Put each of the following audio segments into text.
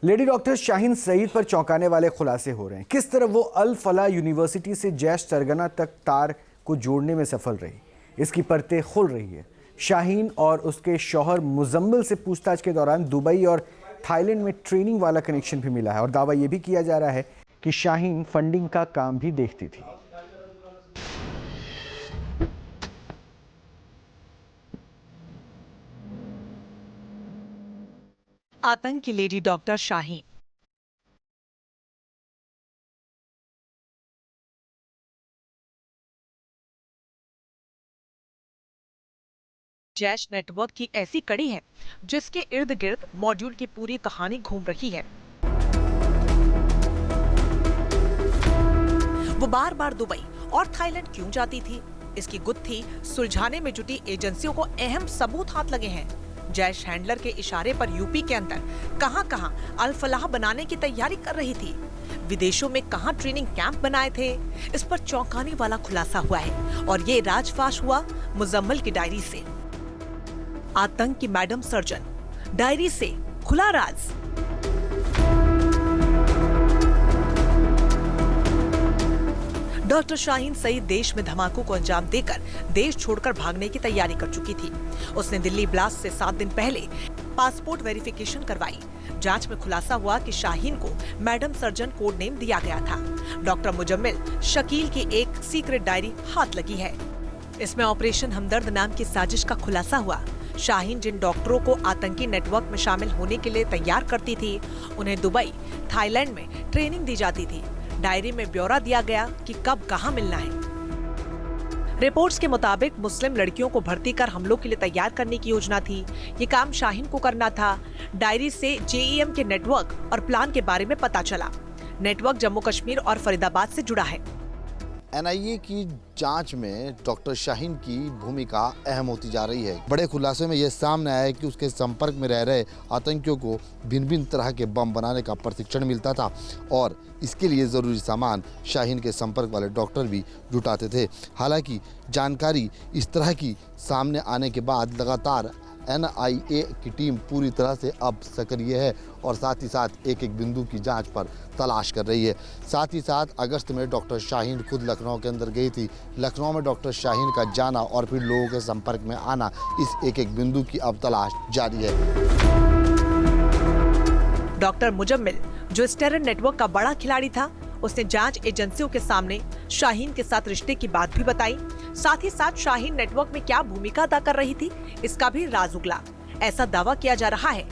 Lady doctor Shaheen Saeed पर चौंकाने वाले खुलासे हो रहे हैं। किस तरह वो अल फलाह यूनिवर्सिटी से जैश सरगना तक तार को जोड़ने में सफल रही, इसकी परतें खुल रही है। शाहीन और उसके शौहर मुजम्मिल से पूछताछ के दौरान दुबई और थाईलैंड में ट्रेनिंग वाला कनेक्शन भी मिला है और दावा यह भी किया जा रहा है कि शाहीन फंडिंग का काम भी देखती थी। आतंक की lady doctor Shaheen. Jaish network की ऐसी कड़ी है जिसके इर्द गिर्द मॉड्यूल की पूरी कहानी घूम रही है। वो बार बार दुबई और थाईलैंड क्यों जाती थी, इसकी गुत्थी सुलझाने में जुटी एजेंसियों को अहम सबूत हाथ लगे हैं। जैश हैंडलर के इशारे पर यूपी के अंदर कहां-कहां अल फलाह बनाने की तैयारी कर रही थी, विदेशों में कहां ट्रेनिंग कैंप बनाए थे, इस पर चौंकाने वाला खुलासा हुआ है और ये राजफाश हुआ मुजम्मिल की डायरी से। आतंक की मैडम सर्जन, डायरी से खुला राज। डॉक्टर शाहीन सईद देश में धमाकों को अंजाम देकर देश छोड़कर भागने की तैयारी कर चुकी थी। उसने दिल्ली ब्लास्ट से 7 दिन पहले पासपोर्ट वेरिफिकेशन करवाई। जांच में खुलासा हुआ कि शाहीन को मैडम सर्जन कोड नेम दिया गया था। डॉक्टर मुजम्मिल शकील की एक सीक्रेट डायरी हाथ लगी है। इसमें ऑपरेशन हमदर्द नाम की साजिश का खुलासा हुआ। शाहीन जिन डॉक्टरों को आतंकी नेटवर्क में शामिल होने के लिए तैयार करती थी, उन्हें दुबई, थाईलैंड में ट्रेनिंग दी जाती थी। डायरी में ब्यौरा दिया गया कि कब कहां मिलना है। रिपोर्ट्स के मुताबिक मुस्लिम लड़कियों को भर्ती कर हमलों के लिए तैयार करने की योजना थी। ये काम शाहीन को करना था। डायरी से जेईएम के नेटवर्क और प्लान के बारे में पता चला। नेटवर्क जम्मू कश्मीर और फरीदाबाद से जुड़ा है। एनआईए की जांच में डॉक्टर शाहीन की भूमिका अहम होती जा रही है। बड़े खुलासे में यह सामने आया है कि उसके संपर्क में रह रहे आतंकियों को भिन्न भिन्न तरह के बम बनाने का प्रशिक्षण मिलता था और इसके लिए ज़रूरी सामान शाहीन के संपर्क वाले डॉक्टर भी जुटाते थे। हालांकि जानकारी इस तरह की सामने आने के बाद लगातार एनआईए की टीम पूरी तरह से अब सक्रिय है और साथ ही साथ एक एक बिंदु की जांच पर तलाश कर रही है। साथ ही साथ अगस्त में डॉक्टर शाहीन खुद लखनऊ के अंदर गई थी। लखनऊ में डॉक्टर शाहीन का जाना और फिर लोगों के संपर्क में आना, इस एक एक बिंदु की अब तलाश जारी है। डॉक्टर मुजम्मिल जो स्टेरन नेटवर्क का बड़ा खिलाड़ी था, उसने जांच एजेंसियों के सामने शाहीन के साथ रिश्ते की बात भी बताई। साथ ही साथ शाहीन नेटवर्क में क्या भूमिका अदा कर रही थी, इसका भी राज उगला। ऐसा दावा किया जा रहा है।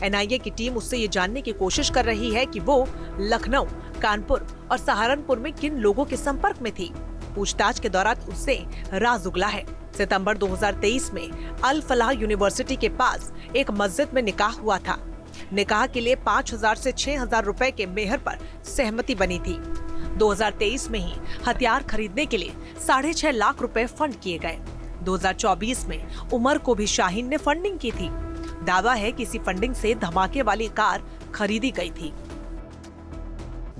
एनआईए की टीम उससे ये जानने की कोशिश कर रही है कि वो लखनऊ, कानपुर और सहारनपुर में किन लोगों के संपर्क में थी। पूछताछ के दौरान उससे राज उगला है। सितंबर 2023 में अल फलाह यूनिवर्सिटी के पास एक मस्जिद में निकाह हुआ था। निकाह के लिए 5,000 से 6,000 रुपए के मेहर पर सहमति बनी थी। 2023 में ही हथियार खरीदने के लिए 6.5 लाख रुपए फंड किए गए। 2024 में उमर को भी शाहीन ने फंडिंग की थी। दावा है कि इसी फंडिंग से धमाके वाली कार खरीदी गई थी।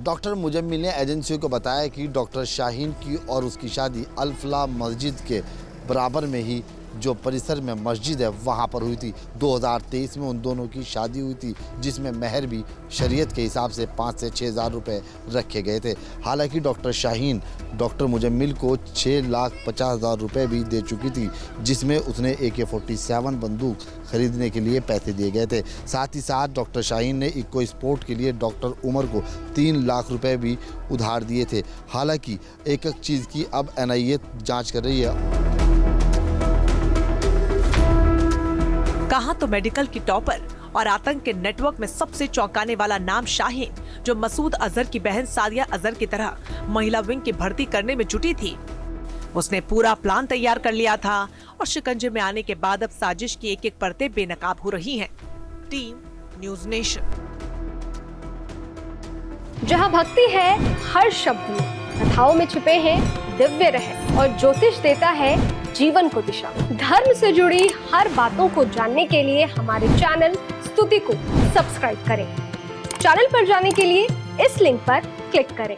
डॉक्टर मुजम्मिल ने एजेंसियों को बताया कि डॉक्टर शाहीन की और उसकी शादी अल फलाह मस्जिद के बराबर में ही जो परिसर में मस्जिद है वहाँ पर हुई थी। 2023 में उन दोनों की शादी हुई थी, जिसमें महर भी शरीयत के हिसाब से 5 से 6,000 रुपये रखे गए थे। हालांकि डॉक्टर शाहीन डॉक्टर मुजम्मिल को 6,50,000 रुपये भी दे चुकी थी, जिसमें उसने AK-47 बंदूक खरीदने के लिए पैसे दिए गए थे। साथ ही साथ डॉक्टर शाहीन ने इको स्पोर्ट के लिए डॉक्टर उमर को 3 लाख रुपये भी उधार दिए थे। हालांकि एक एक चीज़ की अब एनआईए जाँच कर रही है। कहां तो मेडिकल की टॉपर और आतंक के नेटवर्क में सबसे चौंकाने वाला नाम शाहीन, जो मसूद अजहर की बहन सादिया अजहर की तरह महिला विंग की भर्ती करने में जुटी थी। उसने पूरा प्लान तैयार कर लिया था और शिकंजे में आने के बाद अब साजिश की एक एक परतें बेनकाब हो रही हैं। Team news nation. जहां भक्ति है हर शब्द में, कथाओं में छुपे हैं दिव्य रहस्य और ज्योतिष देता है जीवन को दिशा। धर्म से जुड़ी हर बातों को जानने के लिए हमारे चैनल स्तुति को सब्सक्राइब करें। चैनल पर जाने के लिए इस लिंक पर क्लिक करें।